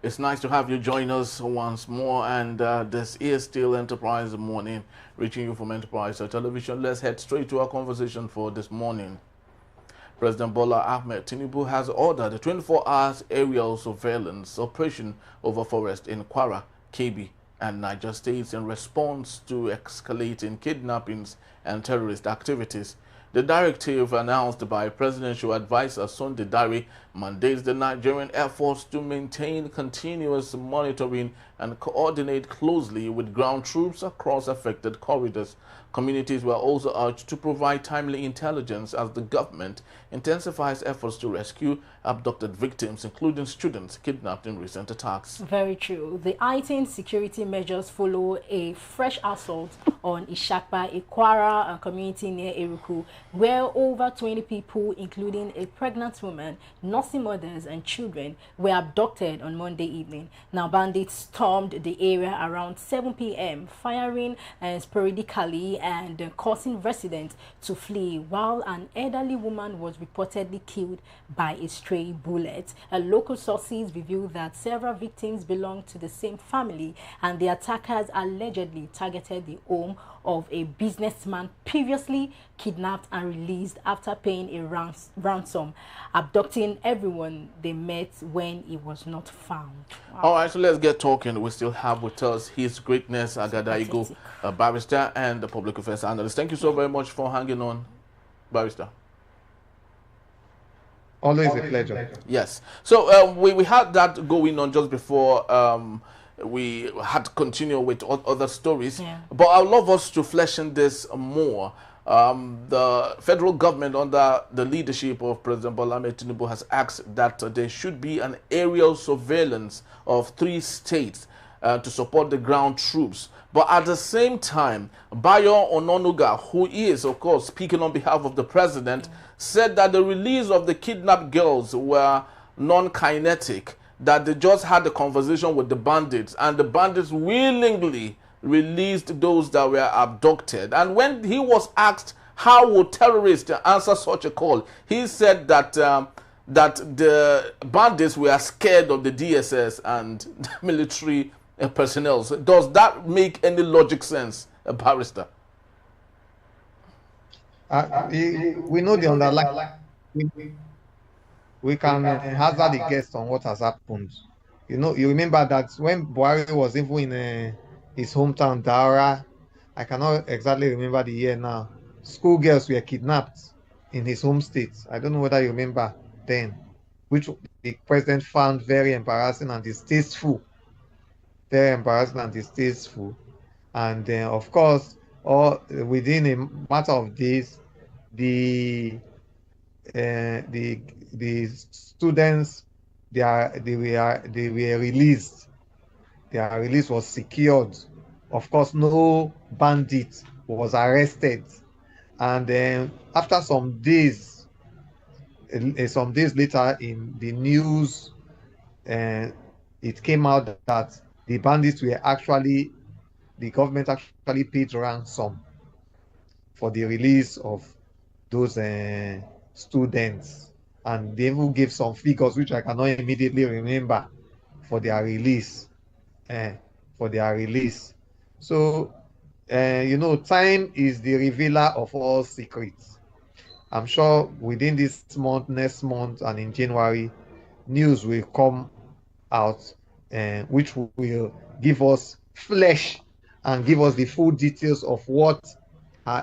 It's nice to have you join us once more, and this is still Enterprise Morning, reaching you from Enterprise Television. Let's head straight to our conversation for this morning. President Bola Ahmed Tinubu has ordered a 24-hour aerial surveillance operation over forests in Kwara, Kebbi, and Niger States in response to escalating kidnappings and terrorist activities. The directive announced by Presidential Advisor Sunday Dare mandates the Nigerian Air Force to maintain continuous monitoring and coordinate closely with ground troops across affected corridors. Communities were also urged to provide timely intelligence as the government intensifies efforts to rescue abducted victims, including students kidnapped in recent attacks. Very true. The heightened security measures follow a fresh assault on Isapa, a Kwara community near Eruku, where over 20 people, including a pregnant woman, nursing mothers, and children, were abducted on Monday evening. Now, bandits stormed the area around 7 p.m., firing sporadically and causing residents to flee, while an elderly woman was reportedly killed by a stray bullet. Local sources revealed that several victims belonged to the same family, and the attackers allegedly targeted the home of a businessman previously kidnapped and released after paying a ransom, abducting everyone they met when he was not found. Wow. All right, so let's get talking. We still have with us His Greatness Agadaigo, a barrister and a public affairs analyst. Thank you so very much for hanging on, barrister. Always a pleasure. Yes. So we had that going on just before we had to continue with other stories. Yeah. But I'd love us to flesh in this more. The federal government, under the leadership of President Bola Ahmed Tinubu, has asked that there should be an aerial surveillance of 3 states to support the ground troops. But at the same time, Bayo Ononuga, who is, of course, speaking on behalf of the president, said that the release of the kidnapped girls were non-kinetic, that they just had a conversation with the bandits, and the bandits willingly released those that were abducted. And when he was asked how would terrorists answer such a call, he said that that the bandits were scared of the DSS and military personnel. So does that make any logic sense, barrister? We know the underlying. We can hazard a guess on what has happened. You remember that when Buhari was even in his hometown, Daura, I cannot exactly remember the year now, schoolgirls were kidnapped in his home state. I don't know whether you remember then, which the president found very embarrassing and distasteful. Very embarrassing and distasteful. And of course, within a matter of days, the students they were released. Their release was secured. Of course, no bandit was arrested. And then after some days later in the news, it came out that the bandits were the government actually paid ransom for the release of those students, and they even gave some figures which I cannot immediately remember for their release. So time is the revealer of all secrets. I'm sure within this month, next month, and in January, news will come out which will give us flesh and give us the full details of what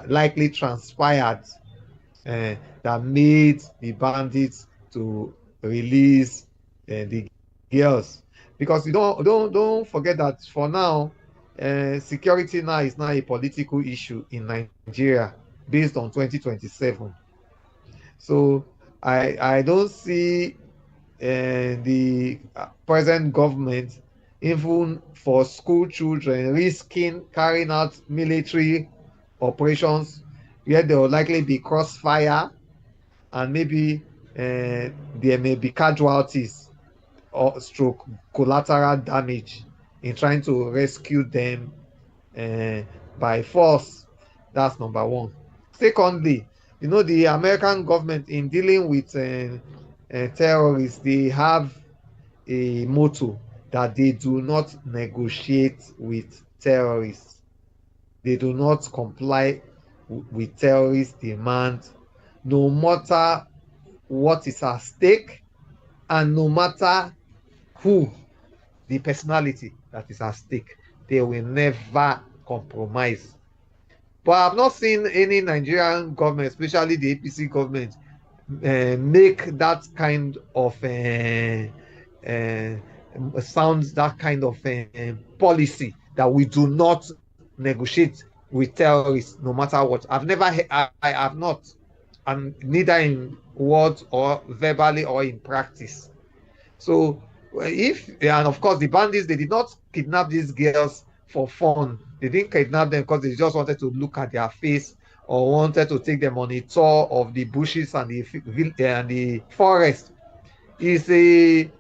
likely transpired that made the bandits to release the girls. Because you don't forget that for now, security now is a political issue in Nigeria based on 2027. So I don't see the present government, even for school children, risking carrying out military operations where there will likely be crossfire and maybe there may be casualties or stroke collateral damage in trying to rescue them by force. That's number one. Secondly, the American government, in dealing with terrorists, they have a motto. that they do not negotiate with terrorists. They do not comply with terrorist demands, no matter what is at stake and no matter who the personality that is at stake. They will never compromise. But I've not seen any Nigerian government, especially the APC government, make that kind of sounds, that kind of policy that we do not negotiate with terrorists no matter what. I've never, I have not, and neither in words or verbally or in practice. So and of course the bandits, they did not kidnap these girls for fun. They didn't kidnap them because they just wanted to look at their face or wanted to take them on a tour of the bushes and the forest. If they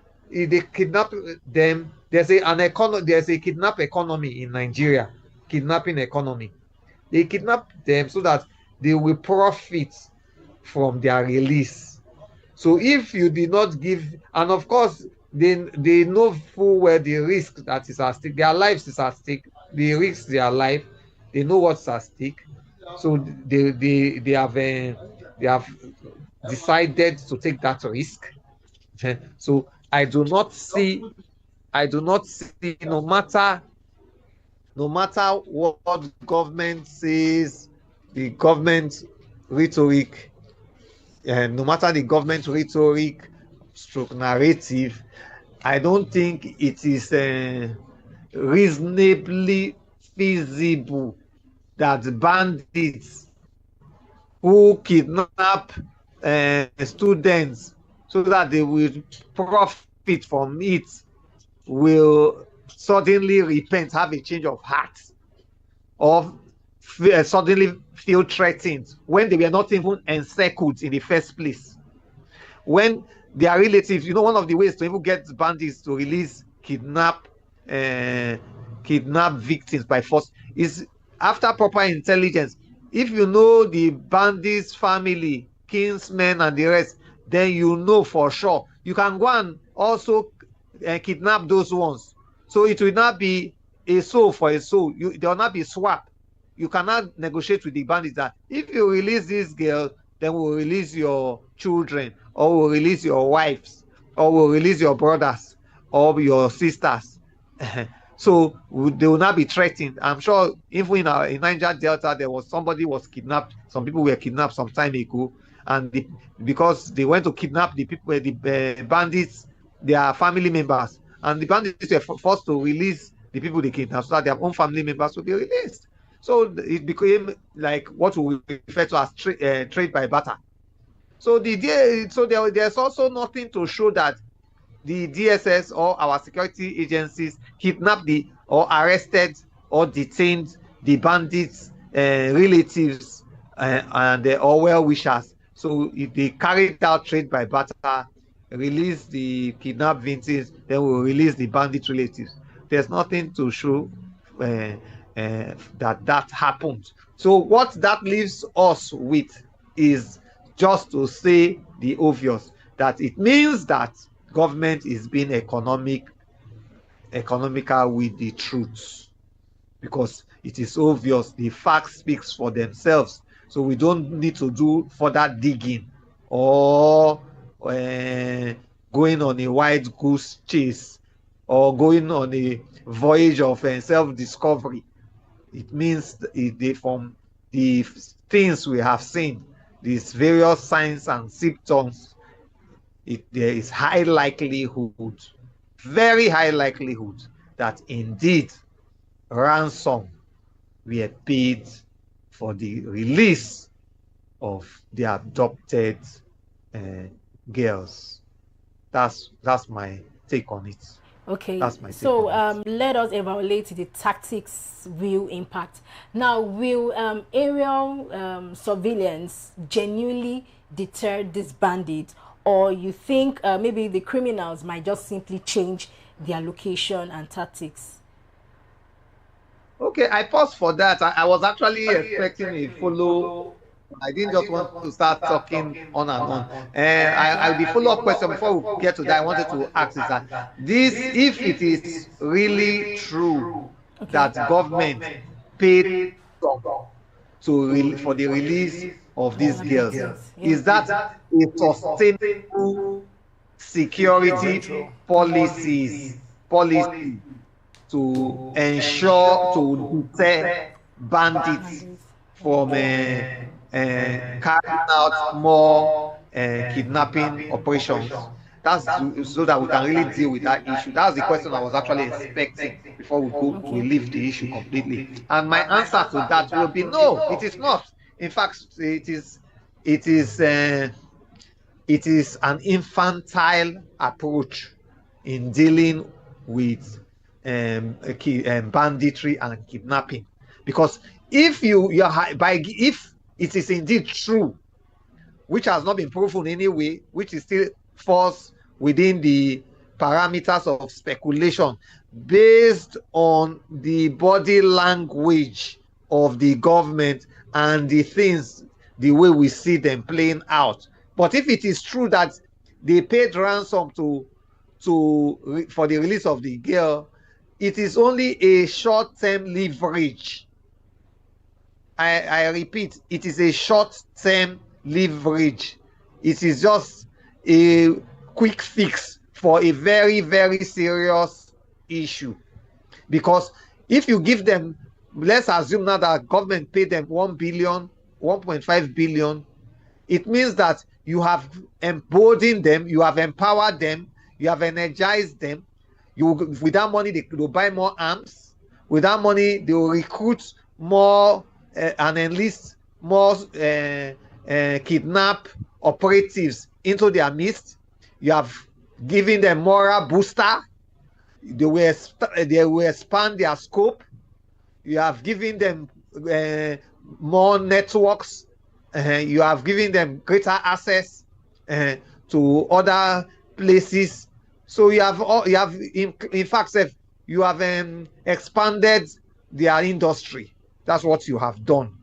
kidnap them, there's a kidnap economy in Nigeria, kidnapping economy. They kidnap them so that they will profit from their release. So if you did not give, and of course they know full well the risk that is at stake. Their lives is at stake. They risk their life. They know what's at stake. So they have decided to take that risk. So I do not see no matter what government says, the government rhetoric, no matter the government rhetoric stroke narrative, I don't think it is reasonably feasible that bandits who kidnap students so that they will profit from it will suddenly repent, have a change of heart, or suddenly feel threatened when they were not even encircled in the first place. When their relatives, one of the ways to even get bandits to release kidnap victims by force is after proper intelligence. If you know the bandits' family, kinsmen, and the rest, then you know for sure. You can go and also kidnap those ones. So it will not be a soul for a soul. There will not be swap. You cannot negotiate with the bandits that if you release this girl, then we'll release your children, or we'll release your wives, or we'll release your brothers, or your sisters. So they will not be threatened. I'm sure even in Niger Delta, somebody was kidnapped. Some people were kidnapped some time ago, and because they went to kidnap the people, the bandits, their family members, and the bandits were forced to release the people they kidnapped so that their own family members will be released. So it became like what we refer to as trade by barter. So there's also nothing to show that the DSS or our security agencies kidnapped or arrested or detained the bandits' relatives and or well-wishers. So if they carried out trade by barter, release the kidnapped victims, then we'll release the bandit relatives. There's nothing to show that happened. So what that leaves us with is just to say the obvious, that it means that government is being economical with the truth, because it is obvious, the facts speaks for themselves. So we don't need to do further digging or going on a wild goose chase or going on a voyage of self-discovery. It means from the things we have seen, these various signs and symptoms, there is high likelihood, very high likelihood, that indeed ransom were paid for the release of the abducted girls. That's my take on it. Okay, so let us evaluate the tactics' real impact. Now, will aerial surveillance genuinely deter this bandit, or you think maybe the criminals might just simply change their location and tactics? Okay, I paused for that. I was actually expecting a I didn't just want to start talking on and on. The follow-up question before we get to that, I wanted to ask is that if it is really true that government paid some for the release of these girls, is that a sustainable security policy to ensure to deter bandits from carrying out more kidnapping operations? That's so that we can really deal with that issue. That's the question I was actually expecting before we leave the issue completely. And my answer to that will be no, it is not. In fact, it is an infantile approach in dealing with banditry and kidnapping, because if if it is indeed true, which has not been proven anyway, which is still falls within the parameters of speculation based on the body language of the government and the way we see them playing out. But if it is true that they paid ransom for the release of the girl, it is only a short-term leverage. I repeat, it is a short-term leverage. It is just a quick fix for a very, very serious issue. Because if you give them, let's assume now that government paid them 1 billion, 1.5 billion, it means that you have emboldened them, you have empowered them, you have energized them. With that money, they will buy more arms. With that money, they will recruit more and enlist more kidnap operatives into their midst. You have given them moral booster. They will expand their scope. You have given them more networks. You have given them greater access to other places. So you have in fact you have expanded their industry. That's what you have done.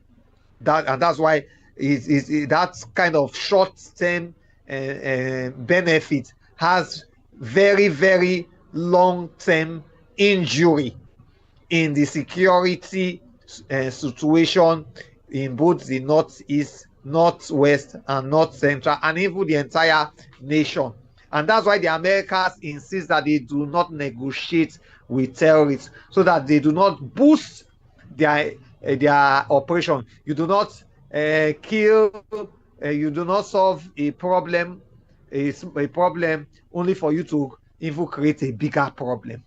And that's why that kind of short-term benefit has very, very long-term injury in the security situation in both the northeast, northwest, and north central, and even the entire nation. And that's why the Americans insist that they do not negotiate with terrorists, so that they do not boost their operation. You do not kill, you do not solve a problem only for you to even create a bigger problem.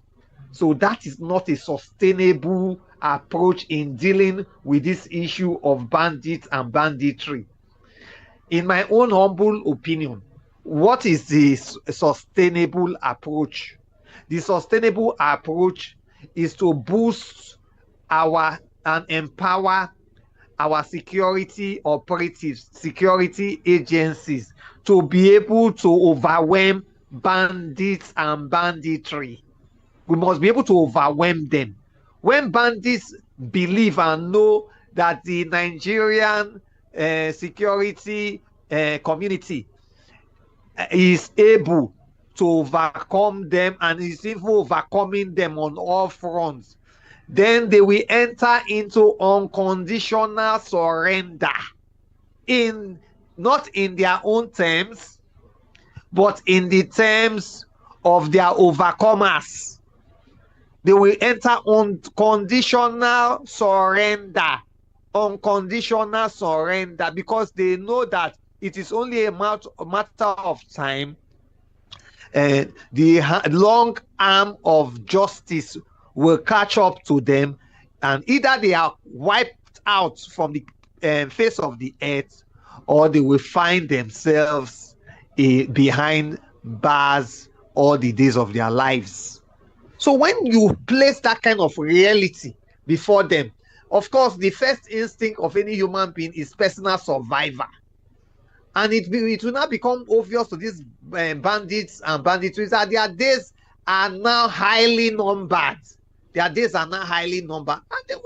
So that is not a sustainable approach in dealing with this issue of bandits and banditry. In my own humble opinion, what is the sustainable approach? The sustainable approach is to boost and empower our security operatives, security agencies, to be able to overwhelm bandits and banditry. We must be able to overwhelm them. When bandits believe and know that the Nigerian security community is able to overcome them and is even overcoming them on all fronts, then they will enter into unconditional surrender, not in their own terms, but in the terms of their overcomers. They will enter unconditional surrender, because they know that it is only a matter of time. The long arm of justice will catch up to them, and either they are wiped out from the face of the earth, or they will find themselves behind bars all the days of their lives. So when you place that kind of reality before them, of course, the first instinct of any human being is personal survival. And it will now become obvious to these bandits and banditries that their days are now highly numbered. And they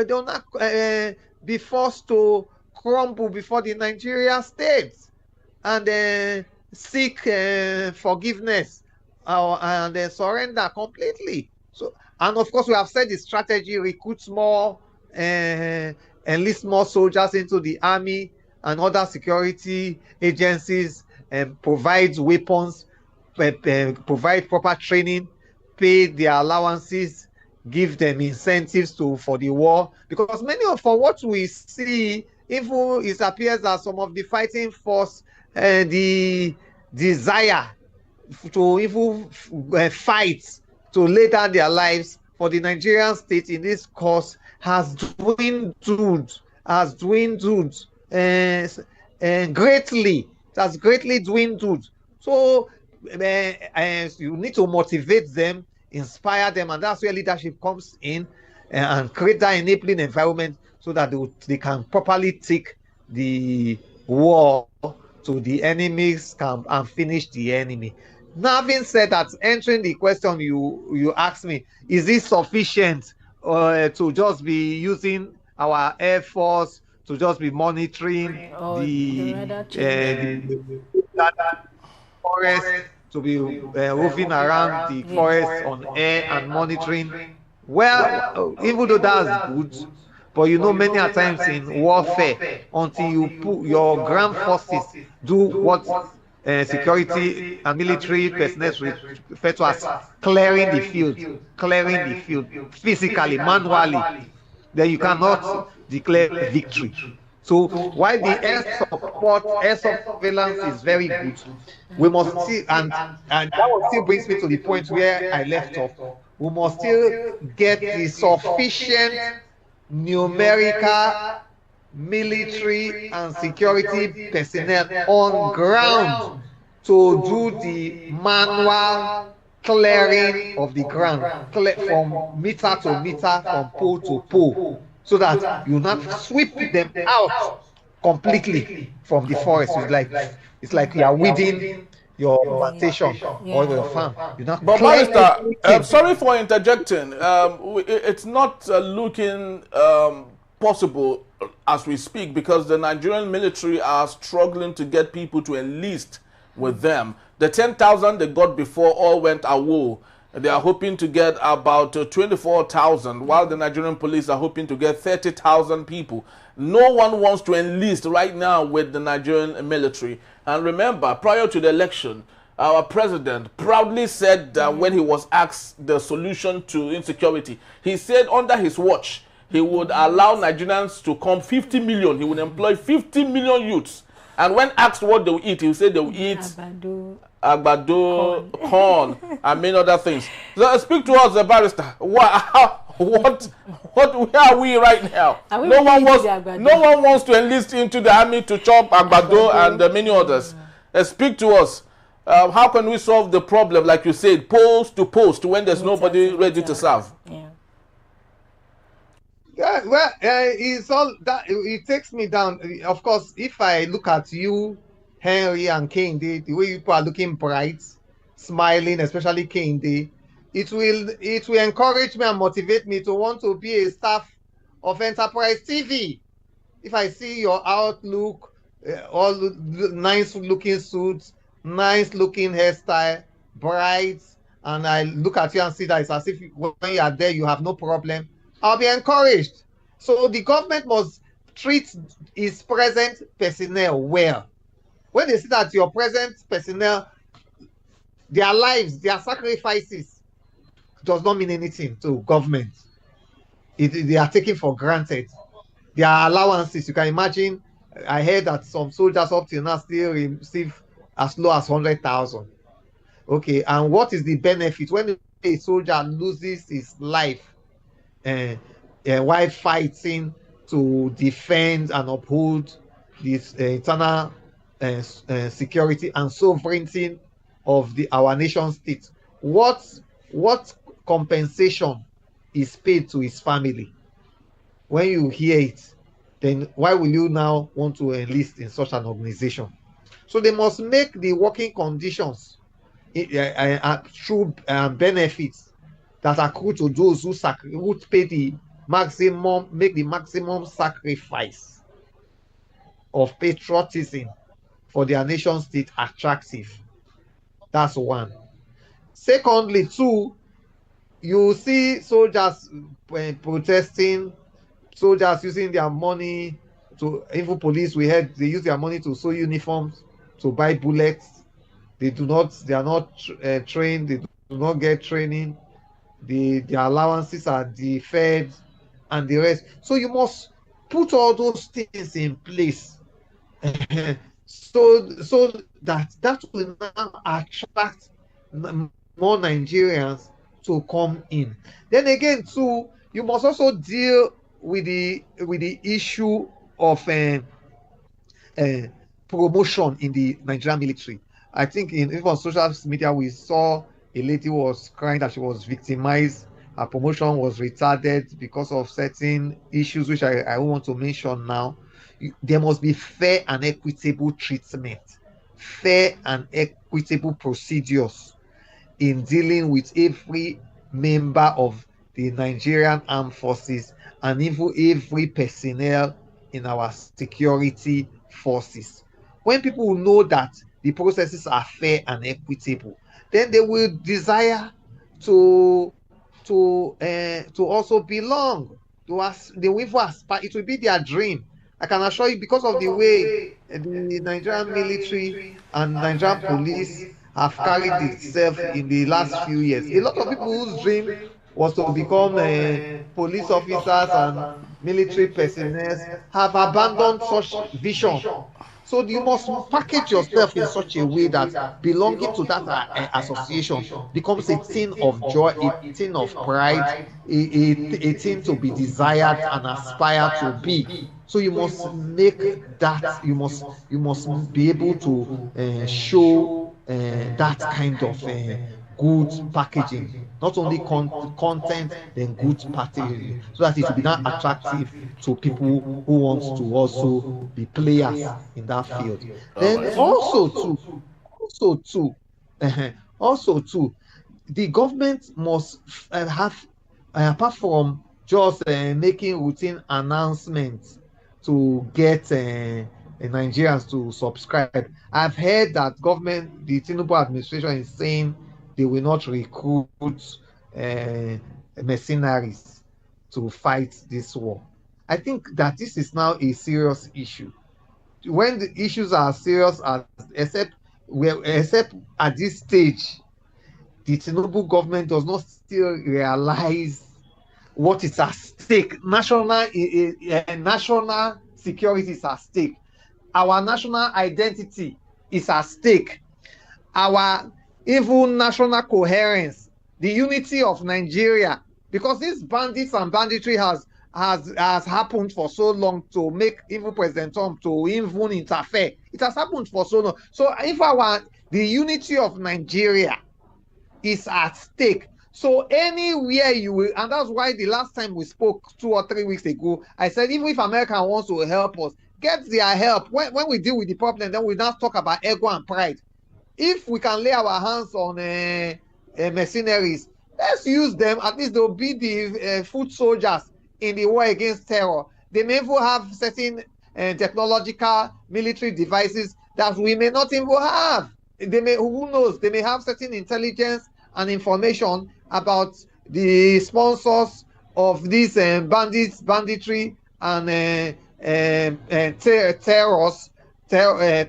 will now be forced to crumble before the Nigeria state and seek forgiveness and surrender completely. So, and of course, we have said the strategy: recruit more, enlist more soldiers into the army and other security agencies, and provide weapons, provide proper training, pay their allowances, give them incentives for the war. Because for what we see, even it appears that some of the fighting force the desire to even fight to lay down their lives for the Nigerian state in this cause has dwindled greatly. It has greatly dwindled. So you need to motivate them, inspire them, and that's where leadership comes in, and create that enabling environment so that they can properly take the war to the enemy's camp and finish the enemy. Now, having said that, answering the question you asked me, is it sufficient to just be using our Air Force to just be monitoring the forest, to be roving around the forest on air and monitoring? Well, even though that's good, but many a times in warfare, until you put your ground forces do what security and military personnel refer to as clearing the field physically, manually, then you cannot declare victory. So while the air surveillance is very good, we must see, and that still brings me to the point where I left off. We must still get the sufficient numerical military and security personnel on ground to do the manual clearing of the ground, from meter to meter, from pole to pole, so that you not sweep them out completely from the forest. It's like you are weeding your plantation or your farm. But Barrister, sorry for interjecting. It's not looking possible as we speak, because the Nigerian military are struggling to get people to enlist with them. The 10,000 they got before all went away. They are hoping to get about 24,000, while the Nigerian police are hoping to get 30,000 people. No one wants to enlist right now with the Nigerian military. And remember, prior to the election, our president proudly said that when he was asked the solution to insecurity, he said under his watch, he would allow Nigerians to come 50 million. He would employ 50 million youths. And when asked what they will eat, he said they will eat agbado, corn, and many other things. So speak to us, the Barrister. Where are we right now? No one wants to enlist into the army to chop agbado and many others. Speak to us. How can we solve the problem, like you said, post to post, when there's nobody ready to serve? Yeah, well, it's all that it takes me down. Of course, if I look at you, Henry and Kende, the way people are looking bright, smiling, especially Kende, it will encourage me and motivate me to want to be a staff of Enterprise TV. If I see your outlook, all nice looking suits, nice looking hairstyle, bright, and I look at you and see that it's as if when you are there, you have no problem, I'll be encouraged. So the government must treat its present personnel well. When they see that your present personnel, their lives, their sacrifices does not mean anything to government, they are taken for granted. Their allowances, you can imagine, I heard that some soldiers up till now still receive as low as 100,000. Okay, and what is the benefit when a soldier loses his life while fighting to defend and uphold this internal security and sovereignty of our nation state? What compensation is paid to his family? When you hear it, then why will you now want to enlist in such an organization? So they must make the working conditions true benefits that accrue to those who pay the maximum, make the maximum sacrifice. of patriotism for their nation state attractive. That's one. Secondly, too, you see soldiers protesting, soldiers using their money to, even police, we heard they use their money to sew uniforms, to buy bullets. They are not trained, they do not get training, their allowances are deferred and the rest. So you must put all those things in place so that will now attract more Nigerians to come in. Then again, too, you must also deal with the issue of uh, promotion in the Nigerian military. I think even on social media we saw a lady who was crying that she was victimized. Her promotion was retarded because of certain issues which I won't want to mention now. There must be fair and equitable treatment, fair and equitable procedures in dealing with every member of the Nigerian Armed Forces and even every personnel in our security forces. When people know that the processes are fair and equitable, then they will desire to to also belong to us. They will even aspire. It will be their dream. I can assure you, because of the way the Nigerian military and Nigerian police have carried itself in the last few years. A lot of people whose dream was to become police officers and military personnel have abandoned such vision. So you must package yourself in such a way that belonging to that association becomes a thing of joy, a thing of pride, a thing to be desired and aspire to be. So you must make that, you must be able to show that kind of good packaging, not only content, then good packaging, so that it will be now attractive to people who want to also be players in that field. All Then right. also too, also too, the government must have, apart from just making routine announcements to get Nigerians to subscribe. I've heard that the Tinubu administration is saying they will not recruit uh, mercenaries to fight this war. I think that this is now a serious issue. When the issues are serious, except at this stage, the Tinubu government does not still realize what is at stake. National security is at stake. Our national identity is at stake. Our even national coherence, the unity of Nigeria, because this bandits and banditry has happened for so long to make even President Trump to even interfere. It has happened for so long. So if the unity of Nigeria is at stake, so anywhere you will, and that's why the last time we spoke 2 or 3 weeks ago, I said even if America wants to help us, get their help. When we deal with the problem, then we now talk about ego and pride. If we can lay our hands on mercenaries, let's use them. At least they'll be the foot soldiers in the war against terror. They may even have certain technological military devices that we may not even have. Who knows? They may have certain intelligence and information about the sponsors of these banditry and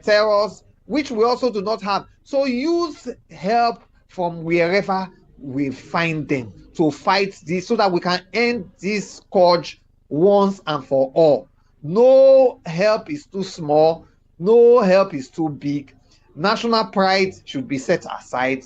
terrors, which we also do not have. So use help from wherever we find them to fight this, so that we can end this scourge once and for all. No help is too small. No help is too big. National pride should be set aside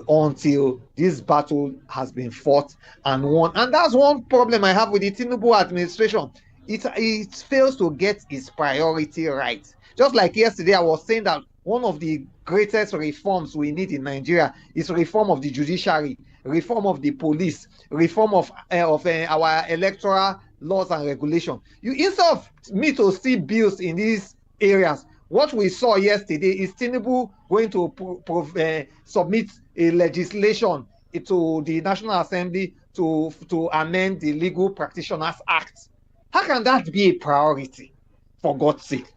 until this battle has been fought and won. And that's one problem I have with the Tinubu administration. It fails to get its priority right. Just like yesterday, I was saying that one of the greatest reforms we need in Nigeria is reform of the judiciary, reform of the police, reform of our electoral laws and regulation. Instead of me to see bills in these areas, what we saw yesterday is Tinubu going to submit a legislation to the National Assembly to amend the Legal Practitioners Act. How can that be a priority, for God's sake?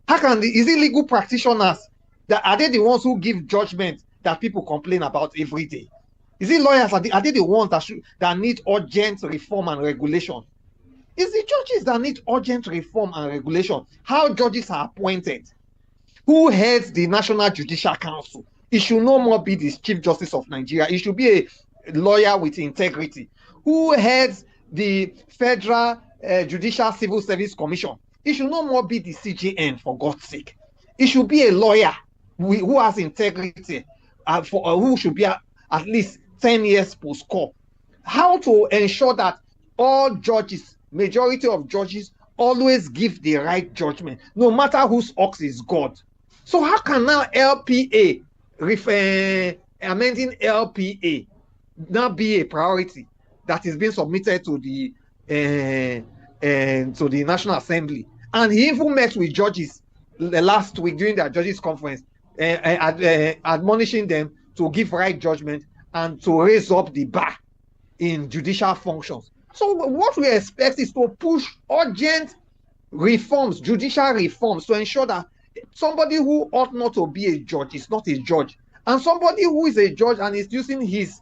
How can is it legal practitioners that are they the ones who give judgment that people complain about every day? Is it lawyers? Are they the ones that need urgent reform and regulation? It's the judges that need urgent reform and regulation. How judges are appointed. Who heads the National Judicial Council? It should no more be the Chief Justice of Nigeria. It should be a lawyer with integrity. Who heads the Federal Judicial Civil Service Commission? It should no more be the CJN, for God's sake. It should be a lawyer who has integrity, who should be at least 10 years post-court. How to ensure that all judges, majority of judges, always give the right judgment, no matter whose ox is God. So how can now LPA, amending LPA, now be a priority that is being submitted to the National Assembly? And he even met with judges last week during their judges conference, admonishing them to give right judgment and to raise up the bar in judicial functions. So what we expect is to push urgent reforms, judicial reforms, to ensure that somebody who ought not to be a judge is not a judge, and somebody who is a judge and is using his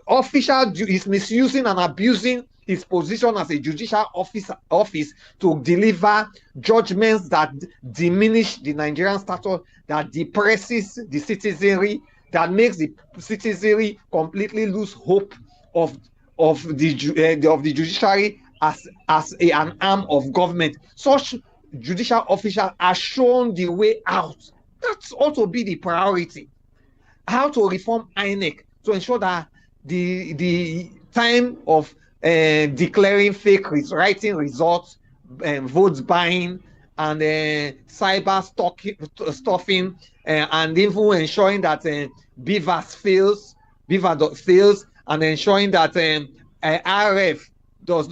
official, is misusing and abusing his position as a judicial office to deliver judgments that diminish the Nigerian status, that depresses the citizenry, that makes the citizenry completely lose hope of the judiciary as an arm of government. Such judicial officials are shown the way out. That's ought to be the priority. How to reform INEC to ensure that the time of declaring fake writing results, votes buying, and cyber stuffing, and even ensuring that Beaver fails, and ensuring that RF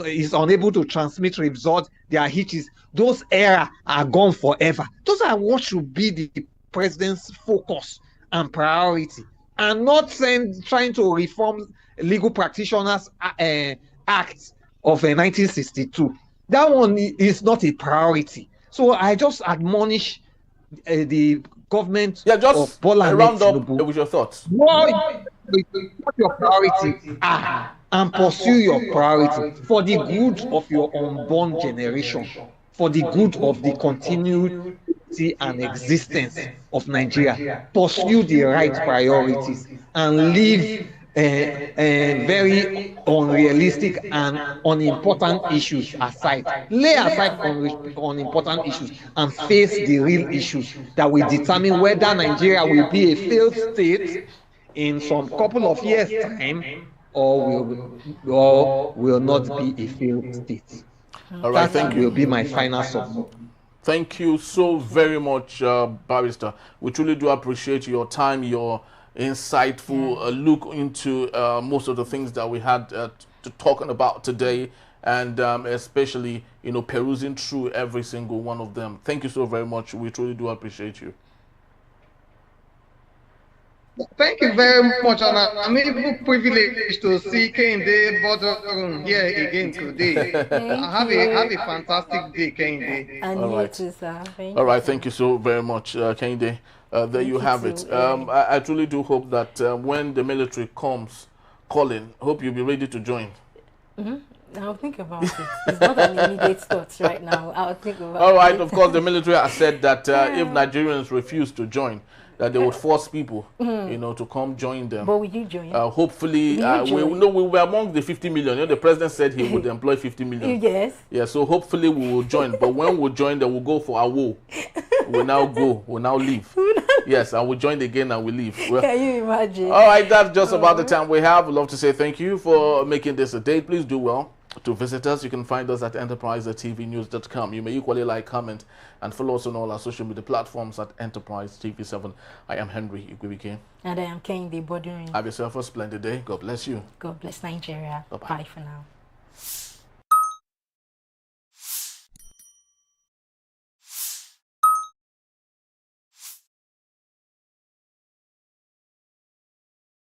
is unable to transmit results, their hitches. Those errors are gone forever. Those are what should be the president's focus and priority, and not trying to reform Legal Practitioners Act of 1962. That one is not a priority. So I just admonish the government of Bola Ahmed Tinubu. With your thoughts. What your priorities are, and pursue your priority for the good of your unborn generation, for the good of the continuity and existence of Nigeria. Pursue the right priorities and leave very unrealistic and unimportant issues aside. Lay aside unimportant issues and face the real issues that will determine whether Nigeria will be a failed state in some couple of years' time, or will not be a failed state. All right, that will be my final summary. Thank you so very much, Barrister. We truly do appreciate your time, your insightful look into most of the things that we had to talking about today, and especially, you know, perusing through every single one of them. Thank you so very much. We truly do appreciate you. Thank you very much, and I'm even privileged to see Kende boardroom here again today. Have a fantastic day, Kende. And all right. You too, sir. All right, thank you so very much, Kende. There you have it. I truly do hope that when the military comes calling, hope you'll be ready to join. I'll think about it. It's not an immediate thought right now. I'll think about it. All right, of course, the military has said that if Nigerians refuse to join, that they would force people, you know, to come join them. But will you join? Hopefully, we were among the 50 million. You know, the president said he would employ 50 million. Yes. Yeah, so hopefully we will join. But when we join, then we'll go for our war. We'll now go. We'll now leave. Yes, and we'll join again and we'll leave. Well, can you imagine? All right, that's just about the time we have. We'd love to say thank you for making this a date. Please do well to visit us. You can find us at enterprisetvnews.com. You may equally like, comment, and follow us on all our social media platforms at Enterprise TV7. I am Henry Igwibike. And I am Kende Boduri. Have yourself a splendid day. God bless you. God bless Nigeria. Bye-bye. Bye for now.